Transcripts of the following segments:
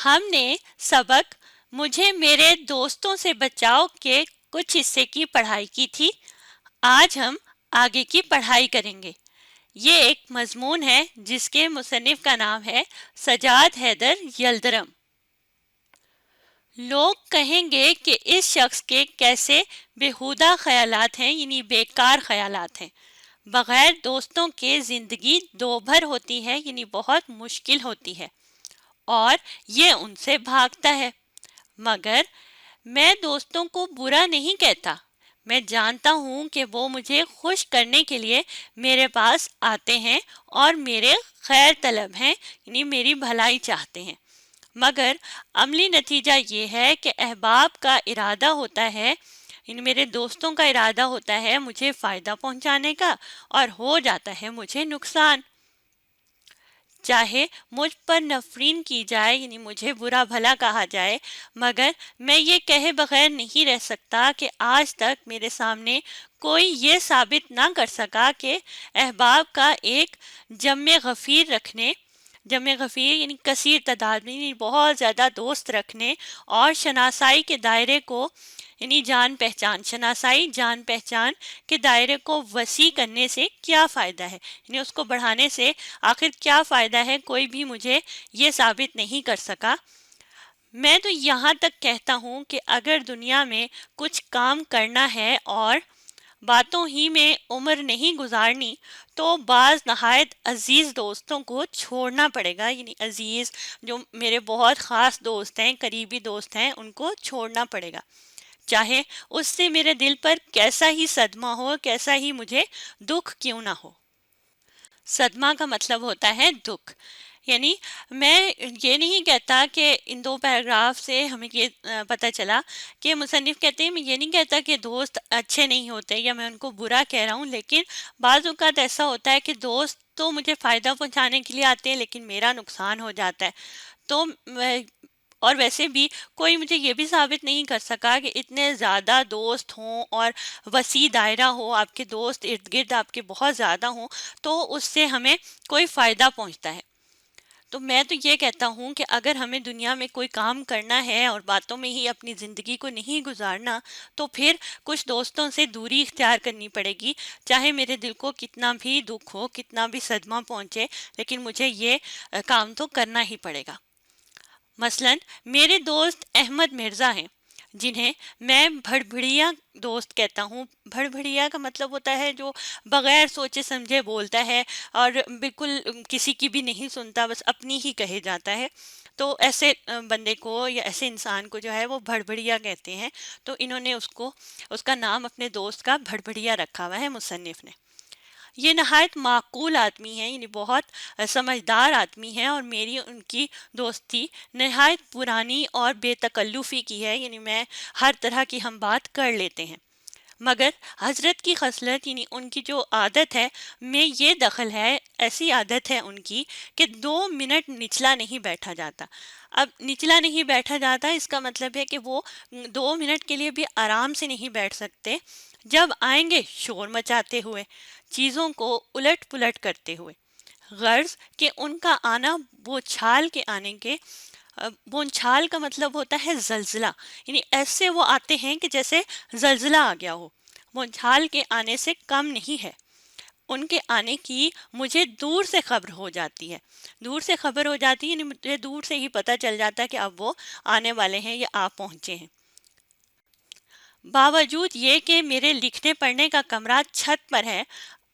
ہم نے سبق مجھے میرے دوستوں سے بچاؤ کے کچھ حصے کی پڑھائی کی تھی۔ آج ہم آگے کی پڑھائی کریں گے۔ یہ ایک مضمون ہے جس کے مصنف کا نام ہے سجاد حیدر یلدرم۔ لوگ کہیں گے کہ اس شخص کے کیسے بیہودہ خیالات ہیں، یعنی بیکار خیالات ہیں۔ بغیر دوستوں کے زندگی دوبھر ہوتی ہے، یعنی بہت مشکل ہوتی ہے، اور یہ ان سے بھاگتا ہے۔ مگر میں دوستوں کو برا نہیں کہتا۔ میں جانتا ہوں کہ وہ مجھے خوش کرنے کے لیے میرے پاس آتے ہیں اور میرے خیر طلب ہیں، یعنی میری بھلائی چاہتے ہیں۔ مگر عملی نتیجہ یہ ہے کہ احباب کا ارادہ ہوتا ہے، یعنی میرے دوستوں کا ارادہ ہوتا ہے مجھے فائدہ پہنچانے کا، اور ہو جاتا ہے مجھے نقصان۔ چاہے مجھ پر نفرین کی جائے، یعنی مجھے برا بھلا کہا جائے، مگر میں یہ کہے بغیر نہیں رہ سکتا کہ آج تک میرے سامنے کوئی یہ ثابت نہ کر سکا کہ احباب کا ایک جمع غفیر رکھنے، جمع غفیر یعنی کثیر تعداد میں، یعنی بہت زیادہ دوست رکھنے اور شناسائی کے دائرے کو، یعنی جان پہچان، شناسائی جان پہچان کے دائرے کو وسیع کرنے سے کیا فائدہ ہے، یعنی اس کو بڑھانے سے آخر کیا فائدہ ہے، کوئی بھی مجھے یہ ثابت نہیں کر سکا۔ میں تو یہاں تک کہتا ہوں کہ اگر دنیا میں کچھ کام کرنا ہے اور باتوں ہی میں عمر نہیں گزارنی، تو بعض نہایت عزیز دوستوں کو چھوڑنا پڑے گا، یعنی عزیز جو میرے بہت خاص دوست ہیں، قریبی دوست ہیں، ان کو چھوڑنا پڑے گا، چاہے اس سے میرے دل پر کیسا ہی صدمہ ہو، کیسا ہی مجھے دکھ کیوں نہ ہو۔ صدمہ کا مطلب ہوتا ہے دکھ، یعنی میں یہ نہیں کہتا کہ ان دو پیراگراف سے ہمیں یہ پتہ چلا کہ مصنف کہتے ہیں، میں یہ نہیں کہتا کہ دوست اچھے نہیں ہوتے یا میں ان کو برا کہہ رہا ہوں، لیکن بعض اوقات ایسا ہوتا ہے کہ دوست تو مجھے فائدہ پہنچانے کے لیے آتے ہیں لیکن میرا نقصان ہو جاتا ہے۔ تو اور ویسے بھی کوئی مجھے یہ بھی ثابت نہیں کر سکا کہ اتنے زیادہ دوست ہوں اور وسیع دائرہ ہو، آپ کے دوست ارد گرد آپ کے بہت زیادہ ہوں تو اس سے ہمیں کوئی فائدہ پہنچتا ہے۔ تو میں تو یہ کہتا ہوں کہ اگر ہمیں دنیا میں کوئی کام کرنا ہے اور باتوں میں ہی اپنی زندگی کو نہیں گزارنا، تو پھر کچھ دوستوں سے دوری اختیار کرنی پڑے گی، چاہے میرے دل کو کتنا بھی دکھ ہو، کتنا بھی صدمہ پہنچے، لیکن مجھے یہ کام تو کرنا ہی پڑے گا۔ مثلاً میرے دوست احمد مرزا ہیں، جنہیں میں بھڑبھڑیا دوست کہتا ہوں۔ بھڑبھڑیا کا مطلب ہوتا ہے جو بغیر سوچے سمجھے بولتا ہے اور بالکل کسی کی بھی نہیں سنتا، بس اپنی ہی کہے جاتا ہے۔ تو ایسے بندے کو یا ایسے انسان کو جو ہے وہ بھڑبھڑیا کہتے ہیں۔ تو انہوں نے اس کا نام اپنے دوست کا بھڑبھڑیا رکھا ہوا ہے مصنف نے۔ یہ نہایت معقول آدمی ہیں، یعنی بہت سمجھدار آدمی ہیں، اور میری ان کی دوستی نہایت پرانی اور بے تکلفی کی ہے، یعنی میں ہر طرح کی ہم بات کر لیتے ہیں۔ مگر حضرت کی خصلت، یعنی ان کی جو عادت ہے میں یہ دخل ہے، ایسی عادت ہے ان کی کہ 2 منٹ نچلا نہیں بیٹھا جاتا۔ اب نچلا نہیں بیٹھا جاتا اس کا مطلب ہے کہ وہ 2 منٹ کے لیے بھی آرام سے نہیں بیٹھ سکتے، جب آئیں گے شور مچاتے ہوئے، چیزوں کو الٹ پلٹ کرتے ہوئے، غرض کہ ان کا آنا بوچھال کے آنے کے، بونچھال کا مطلب ہوتا ہے زلزلہ، یعنی ایسے وہ آتے ہیں کہ جیسے زلزلہ آ گیا ہو۔ بونچھال کے آنے سے کم نہیں ہے، ان کے آنے کی مجھے دور سے خبر ہو جاتی ہے، دور سے خبر ہو جاتی ہے، یعنی مجھے دور سے ہی پتہ چل جاتا ہے کہ اب وہ آنے والے ہیں یا آپ پہنچے ہیں۔ باوجود یہ کہ میرے لکھنے پڑھنے کا کمرہ چھت پر ہے،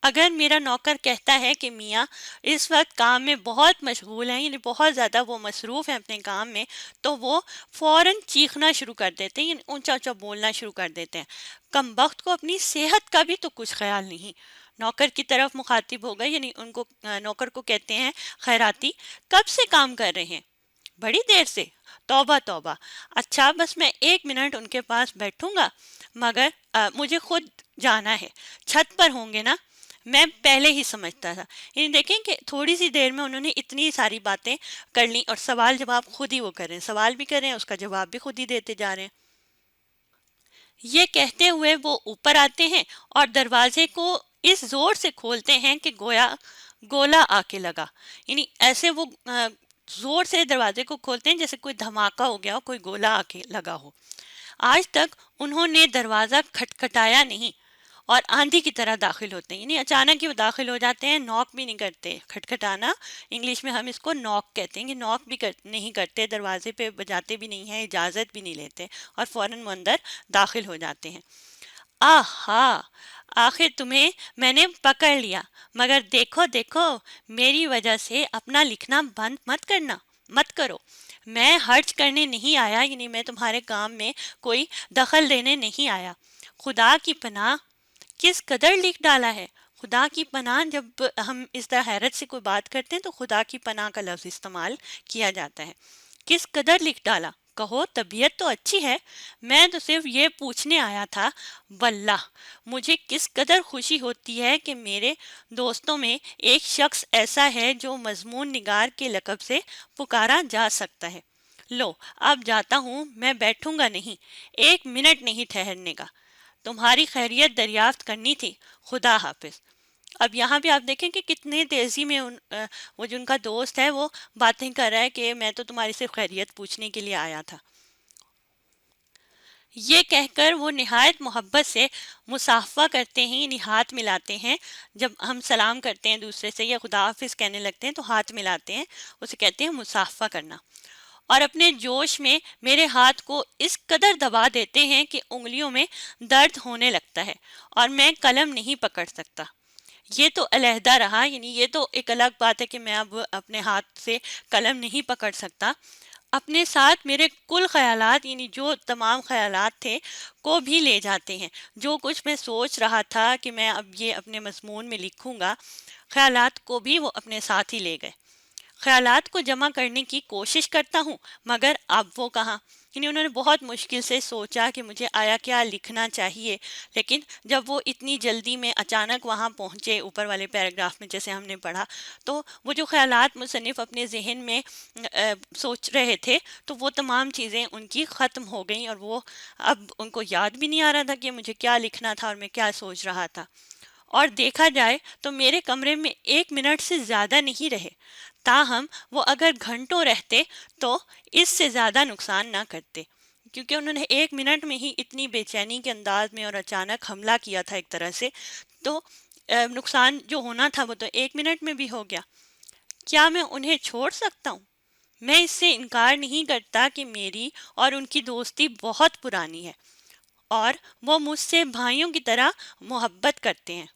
اگر میرا نوکر کہتا ہے کہ میاں اس وقت کام میں بہت مشغول ہیں، یعنی بہت زیادہ وہ مصروف ہیں اپنے کام میں، تو وہ فوراً چیخنا شروع کر دیتے ہیں، یعنی اونچا اونچا بولنا شروع کر دیتے ہیں۔ کم بخت کو اپنی صحت کا بھی تو کچھ خیال نہیں۔ نوکر کی طرف مخاطب ہو گئے، یعنی ان کو نوکر کو کہتے ہیں خیراتی، کب سے کام کر رہے ہیں؟ بڑی دیر سے؟ توبہ توبہ، اچھا بس میں 1 منٹ ان کے پاس بیٹھوں گا، مگر مجھے خود جانا ہے، چھت پر ہوں گے نا؟ میں پہلے ہی سمجھتا تھا۔ یعنی دیکھیں کہ تھوڑی سی دیر میں انہوں نے اتنی ساری باتیں کر لیں، اور سوال جواب خود ہی وہ کر رہے ہیں، سوال بھی کر رہے ہیں، اس کا جواب بھی خود ہی دیتے جا رہے ہیں۔ یہ کہتے ہوئے وہ اوپر آتے ہیں اور دروازے کو اس زور سے کھولتے ہیں کہ گویا گولا آ کے لگا، یعنی ایسے وہ زور سے دروازے کو کھولتے ہیں جیسے کوئی دھماکہ ہو گیا ہو، کوئی گولا آ کے لگا ہو۔ آج تک انہوں نے دروازہ کھٹکھٹایا نہیں اور آندھی کی طرح داخل ہوتے ہیں، یعنی اچانک ہی وہ داخل ہو جاتے ہیں، ناک بھی نہیں کرتے۔ کھٹکھٹانا انگلش میں ہم اس کو ناک کہتے ہیں، کہ ناک بھی نہیں کرتے، دروازے پہ بجاتے بھی نہیں ہیں، اجازت بھی نہیں لیتے اور فوراً وہ اندر داخل ہو جاتے ہیں۔ آہا، آخر تمہیں میں نے پکڑ لیا، مگر دیکھو دیکھو، میری وجہ سے اپنا لکھنا بند مت کرو۔ میں حرج کرنے نہیں آیا، یعنی میں تمہارے کام میں کوئی دخل دینے نہیں آیا۔ خدا کی پناہ، کس قدر لکھ ڈالا ہے۔ خدا کی پناہ، جب ہم اس طرح حیرت سے کوئی بات کرتے ہیں تو خدا کی پناہ کا لفظ استعمال کیا جاتا ہے۔ کس قدر لکھ ڈالا، کہو طبیعت تو اچھی ہے، میں تو صرف یہ پوچھنے آیا تھا۔ واللہ مجھے کس قدر خوشی ہوتی ہے کہ میرے دوستوں میں ایک شخص ایسا ہے جو مضمون نگار کے لقب سے پکارا جا سکتا ہے۔ لو اب جاتا ہوں، میں بیٹھوں گا نہیں، ایک منٹ نہیں ٹھہرنے کا، تمہاری خیریت دریافت کرنی تھی۔ خدا حافظ۔ اب یہاں بھی آپ دیکھیں کہ کتنے تیزی میں وہ جو ان کا دوست ہے وہ باتیں کر رہا ہے کہ میں تو تمہاری صرف خیریت پوچھنے کے لیے آیا تھا۔ یہ کہہ کر وہ نہایت محبت سے مصافحہ کرتے ہیں، یعنی ہاتھ ملاتے ہیں۔ جب ہم سلام کرتے ہیں دوسرے سے یا خدا حافظ کہنے لگتے ہیں تو ہاتھ ملاتے ہیں، اسے کہتے ہیں مصافحہ کرنا۔ اور اپنے جوش میں میرے ہاتھ کو اس قدر دبا دیتے ہیں کہ انگلیوں میں درد ہونے لگتا ہے اور میں قلم نہیں پکڑ سکتا۔ یہ تو علیحدہ رہا، یعنی یہ تو ایک الگ بات ہے کہ میں اب اپنے ہاتھ سے قلم نہیں پکڑ سکتا۔ اپنے ساتھ میرے کل خیالات، یعنی جو تمام خیالات تھے، کو بھی لے جاتے ہیں۔ جو کچھ میں سوچ رہا تھا کہ میں اب یہ اپنے مضمون میں لکھوں گا، خیالات کو بھی وہ اپنے ساتھ ہی لے گئے۔ خیالات کو جمع کرنے کی کوشش کرتا ہوں، مگر اب وہ کہاں۔ یعنی انہوں نے بہت مشکل سے سوچا کہ مجھے آیا کیا لکھنا چاہیے، لیکن جب وہ اتنی جلدی میں اچانک وہاں پہنچے اوپر والے پیراگراف میں جیسے ہم نے پڑھا، تو وہ جو خیالات مصنف اپنے ذہن میں سوچ رہے تھے تو وہ تمام چیزیں ان کی ختم ہو گئیں، اور وہ اب ان کو یاد بھی نہیں آ رہا تھا کہ مجھے کیا لکھنا تھا اور میں کیا سوچ رہا تھا۔ اور دیکھا جائے تو میرے کمرے میں 1 منٹ سے زیادہ نہیں رہے، تاہم وہ اگر گھنٹوں رہتے تو اس سے زیادہ نقصان نہ کرتے، کیونکہ انہوں نے 1 منٹ میں ہی اتنی بے چینی کے انداز میں اور اچانک حملہ کیا تھا ایک طرح سے، تو نقصان جو ہونا تھا وہ تو 1 منٹ میں بھی ہو گیا۔ کیا میں انہیں چھوڑ سکتا ہوں؟ میں اس سے انکار نہیں کرتا کہ میری اور ان کی دوستی بہت پرانی ہے اور وہ مجھ سے بھائیوں کی طرح محبت کرتے ہیں۔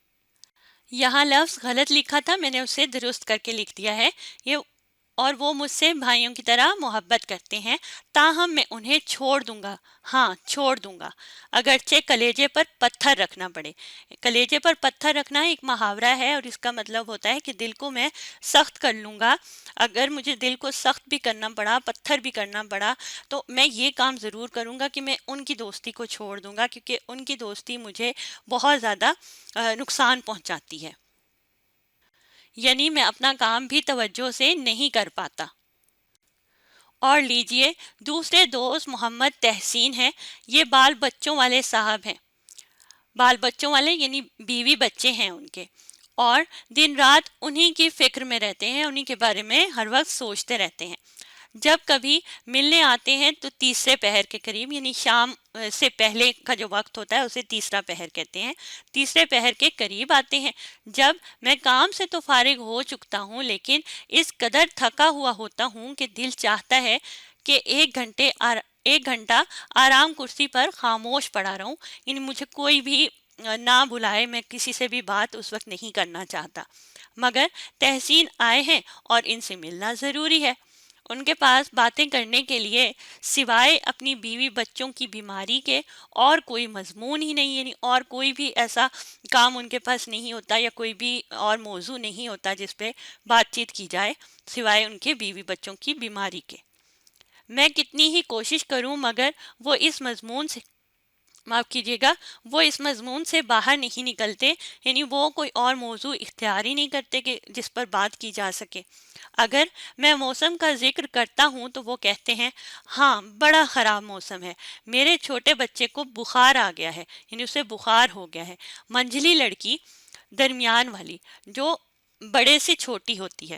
یہاں لفظ غلط لکھا تھا، میں نے اسے درست کر کے لکھ دیا ہے، یہ اور وہ مجھ سے بھائیوں کی طرح محبت کرتے ہیں، تاہم میں انہیں چھوڑ دوں گا، ہاں چھوڑ دوں گا، اگرچہ کلیجے پر پتھر رکھنا پڑے۔ کلیجے پر پتھر رکھنا ایک محاورہ ہے اور اس کا مطلب ہوتا ہے کہ دل کو میں سخت کر لوں گا۔ اگر مجھے دل کو سخت بھی کرنا پڑا، پتھر بھی کرنا پڑا، تو میں یہ کام ضرور کروں گا کہ میں ان کی دوستی کو چھوڑ دوں گا، کیونکہ ان کی دوستی مجھے بہت زیادہ نقصان پہنچاتی ہے، یعنی میں اپنا کام بھی توجہ سے نہیں کر پاتا۔ اور لیجئے دوسرے دوست محمد تحسین ہیں، یہ بال بچوں والے صاحب ہیں، بال بچوں والے یعنی بیوی بچے ہیں ان کے، اور دن رات انہی کی فکر میں رہتے ہیں، انہی کے بارے میں ہر وقت سوچتے رہتے ہیں۔ جب کبھی ملنے آتے ہیں تو تیسرے پہر کے قریب، یعنی شام سے پہلے کا جو وقت ہوتا ہے اسے تیسرا پہر کہتے ہیں، تیسرے پہر کے قریب آتے ہیں، جب میں کام سے تو فارغ ہو چکتا ہوں لیکن اس قدر تھکا ہوا ہوتا ہوں کہ دل چاہتا ہے کہ ایک گھنٹہ آرام کرسی پر خاموش پڑا رہوں، یعنی مجھے کوئی بھی نہ بلائے، میں کسی سے بھی بات اس وقت نہیں کرنا چاہتا، مگر تحسین آئے ہیں اور ان سے ملنا ضروری ہے۔ ان کے پاس باتیں کرنے کے لیے سوائے اپنی بیوی بچوں کی بیماری کے اور کوئی مضمون ہی نہیں، یعنی اور کوئی بھی ایسا کام ان کے پاس نہیں ہوتا یا کوئی بھی اور موضوع نہیں ہوتا جس پہ بات چیت کی جائے سوائے ان کے بیوی بچوں کی بیماری کے۔ میں کتنی ہی کوشش کروں مگر وہ اس مضمون سے معاف کیجیے گا، وہ اس مضمون سے باہر نہیں نکلتے، یعنی وہ کوئی اور موضوع اختیار ہی نہیں کرتے کہ جس پر بات کی جا سکے۔ اگر میں موسم کا ذکر کرتا ہوں تو وہ کہتے ہیں ہاں بڑا خراب موسم ہے، میرے چھوٹے بچے کو بخار آ گیا ہے، یعنی اسے بخار ہو گیا ہے۔ منجلی لڑکی، درمیان والی جو بڑے سے چھوٹی ہوتی ہے،